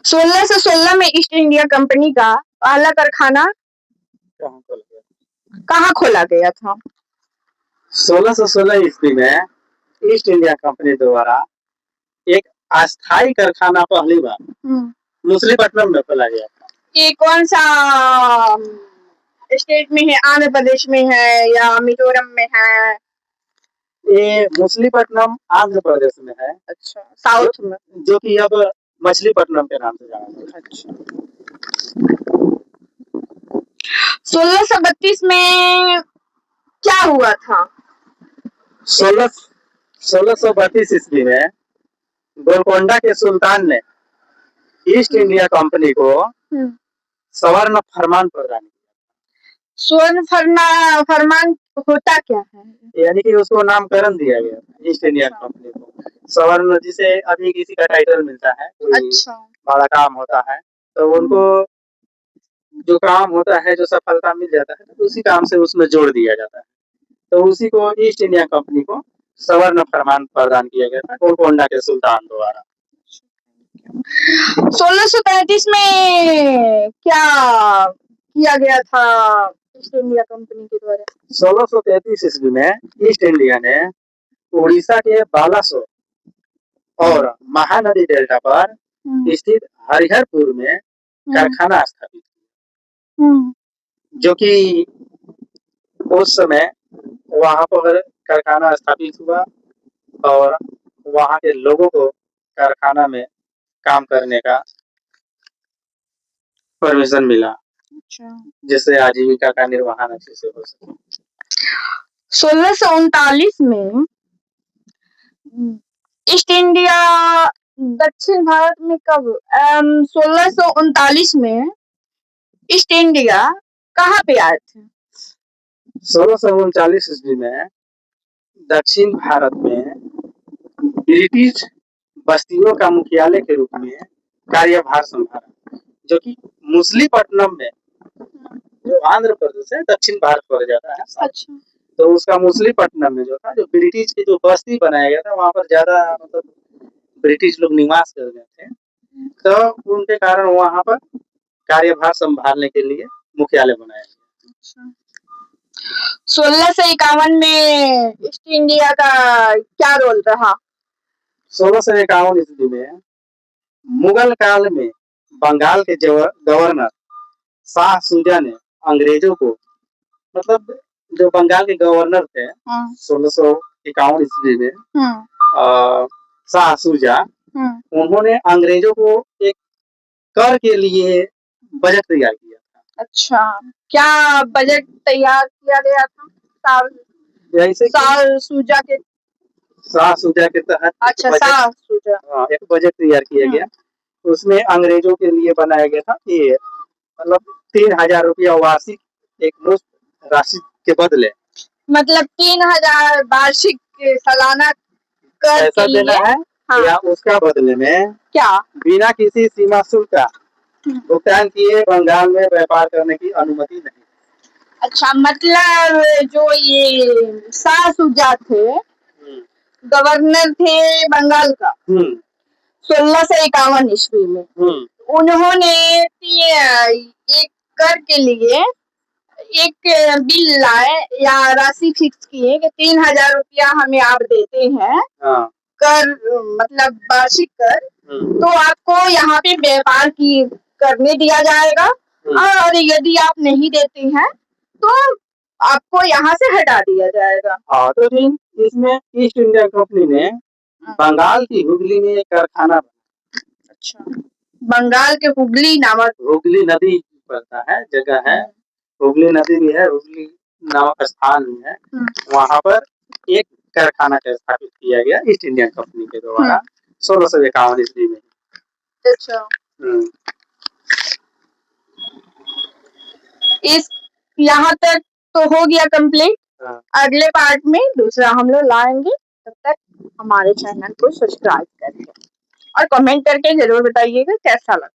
1616 में east India company का पहला कारखाना कहाँ खोला गया था? 1616 ईस्वी में ईस्ट इंडिया कंपनी द्वारा एक अस्थायी कारखाना पहली बार मछलीपट्टनम में खोला गया था। ये कौन सा स्टेट में है? आंध्र प्रदेश में है या मिजोरम में है? ये मछलीपट्टनम आंध्र प्रदेश में है। अच्छा, साउथ में, जो कि अब मछलीपट्टनम के नाम से जाना जाता है। अच्छा। 1632 में क्या हुआ था? 1632 ईस्वी में गोलकोंडा के सुल्तान ने ईस्ट इंडिया कंपनी को स्वर्ण फरमान प्रदान किया। स्वर्ण फरमान होता क्या है? यानी कि उसको नामकरण दिया गया ईस्ट इंडिया कंपनी को। स्वर्ण जिसे अभी किसी का टाइटल मिलता है, अच्छा, बड़ा काम होता है, तो उनको जो काम होता है, जो सफलता मिल जाता है, तो उसी काम से उसमें जोड़ दिया जाता है। तो उसी को ईस्ट इंडिया कंपनी को स्वर्ण फरमान प्रदान किया गया था गोलकोंडा के सुल्तान द्वारा। 1633 में क्या किया गया था ईस्ट इंडिया कंपनी के द्वारा? 1633 ईस्वी में ईस्ट इंडिया ने उड़ीसा के बालासोर और महानदी डेल्टा पर स्थित हरिहरपुर में कारखाना स्थापित किया, जो कि उस समय वहां पर कारखाना स्थापित हुआ और वहां के लोगों को कारखाना में काम करने का परमिशन मिला, जिससे आजीविका का निर्वहन अच्छे से हो सके। 1639 में ईस्ट इंडिया दक्षिण भारत में कब 1639 में ईस्ट इंडिया कहाँ पे आए थे? 1639 ईस्वी में दक्षिण भारत में ब्रिटिश बस्तियों का मुख्यालय के रूप में कार्यभार संभाला, जो कि मछलीपट्टनम में, जो आंध्र प्रदेश है, दक्षिण भारत पड़ जाता है। अच्छा। तो उसका मछलीपट्टनम में जो था, जो ब्रिटिश की जो बस्ती बनाया गया था, वहां पर ज्यादा मतलब ब्रिटिश लोग निवास कर गए थे, तो उनके कारण वहां पर कार्यभार संभालने के लिए मुख्यालय बनाया गया। अच्छा। 1651 में ईस्ट इंडिया का क्या रोल रहा? 1651 ईस्वी में मुगल काल में बंगाल के गवर्नर शाह शुजा ने अंग्रेजों को, मतलब जो बंगाल के गवर्नर थे 1651 ईस्वी में शाह शुजा, उन्होंने अंग्रेजों को एक कर के लिए बजट तैयार किया था। अच्छा, क्या बजट तैयार किया गया था? शाह शुजा के तहत अच्छा, शाह शुजा एक बजट तैयार किया गया। उसमें अंग्रेजों के लिए बनाया गया था ये, मतलब 3000 रुपया वार्षिक एक मुश्त राशि के बदले, मतलब 3000 वार्षिक सालाना कर ऐसा देना है। हाँ। या उसका बदले में क्या बिना किसी सीमा शुल्क का भुगतान किए बंगाल में व्यापार करने की अनुमति नहीं। अच्छा, मतलब जो ये शाह शुजा थे, गवर्नर थे बंगाल का 1651 ईस्वी में, उन्होंने एक कर के लिए एक बिल लाए या राशि फिक्स किए कि 3000 रुपया हमें आप देते हैं कर, मतलब वार्षिक कर, तो आपको यहाँ पे व्यापार की करने दिया जाएगा, और यदि आप नहीं देते हैं तो आपको यहाँ से हटा दिया जाएगा। हाँ, तो इसमें ईस्ट इंडिया कंपनी ने बंगाल की हुगली में एक कारखाना। अच्छा, बंगाल के हुगली नामक, हुगली नदी पड़ता है, जगह है, हुगली नदी भी है, हुगली नामक स्थान भी है, वहाँ पर एक कारखाना स्थापित किया गया ईस्ट इंडिया कंपनी के द्वारा 1651 ईस्वी में। अच्छा, इस यहाँ तक तो हो गया कंप्लीट। अगले पार्ट में दूसरा हम लोग लाएंगे, तब तक हमारे चैनल को सब्सक्राइब करें और कमेंट करके जरूर बताइएगा कैसा लगा।